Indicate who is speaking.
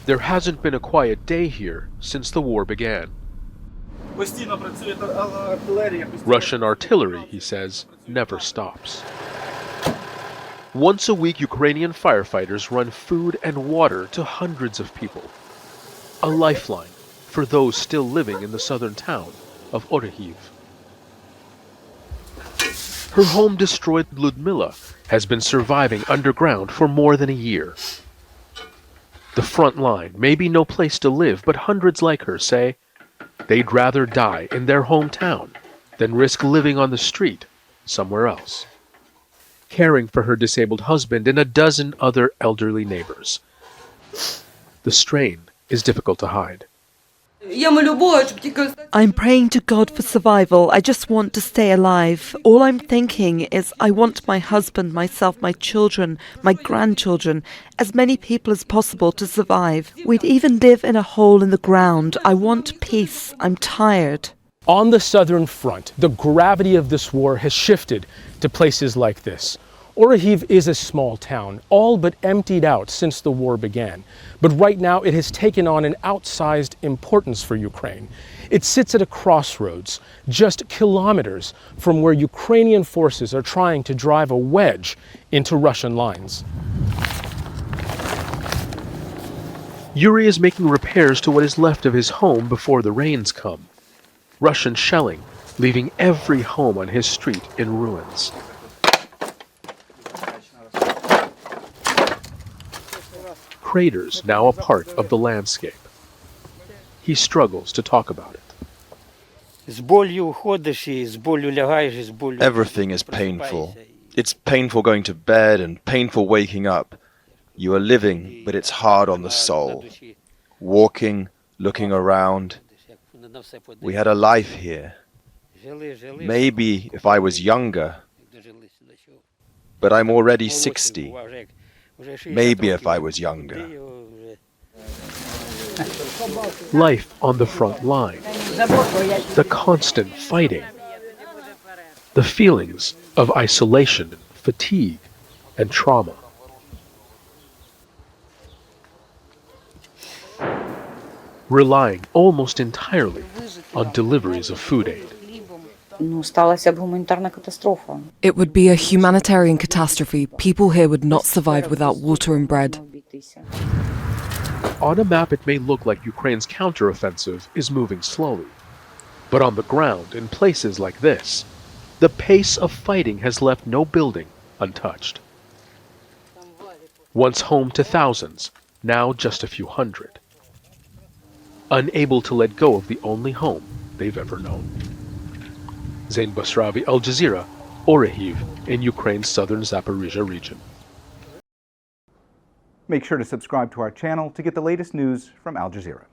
Speaker 1: There hasn't been a quiet day here since the war began. Russian artillery, he says, never stops. Once a week, Ukrainian firefighters run food and water to hundreds of people. A lifeline for those still living in the southern town of Orikhiv. Her home destroyed, Ludmila has been surviving underground for more than a year. The front line may be no place to live, but hundreds like her say they'd rather die in their hometown than risk living on the street somewhere else. Caring for her disabled husband and a dozen other elderly neighbors. The strain is difficult to hide.
Speaker 2: I'm praying to God for survival. I just want to stay alive. All I'm thinking is I want my husband, myself, my children, my grandchildren, as many people as possible to survive. We'd even live in a hole in the ground. I want peace. I'm tired.
Speaker 3: On the southern front, the gravity of this war has shifted to places like this. Orikhiv is a small town, all but emptied out since the war began. But right now it has taken on an outsized importance for Ukraine. It sits at a crossroads, just kilometers from where Ukrainian forces are trying to drive a wedge into Russian lines.
Speaker 1: Yuri is making repairs to what is left of his home before the rains come. Russian shelling, leaving every home on his street in ruins. Craters now a part of the landscape. He struggles to talk about it.
Speaker 4: Everything is painful. It's painful going to bed and painful waking up. You are living, but it's hard on the soul. Walking, looking around. We had a life here. Maybe if I was younger, but I'm already 60. Maybe if I was younger.
Speaker 1: Life on the front line. The constant fighting. The feelings of isolation, fatigue, and trauma. Relying almost entirely on deliveries of food aid.
Speaker 5: It would be a humanitarian catastrophe. People here would not survive without water and bread.
Speaker 1: On a map, it may look like Ukraine's counteroffensive is moving slowly. But on the ground, in places like this, the pace of fighting has left no building untouched. Once home to thousands, now just a few hundred. Unable to let go of the only home they've ever known. Zein, Basravi, Al Jazeera, Orikhiv, in Ukraine's southern Zaporizhia region.
Speaker 6: Make sure to subscribe to our channel to get the latest news from Al Jazeera.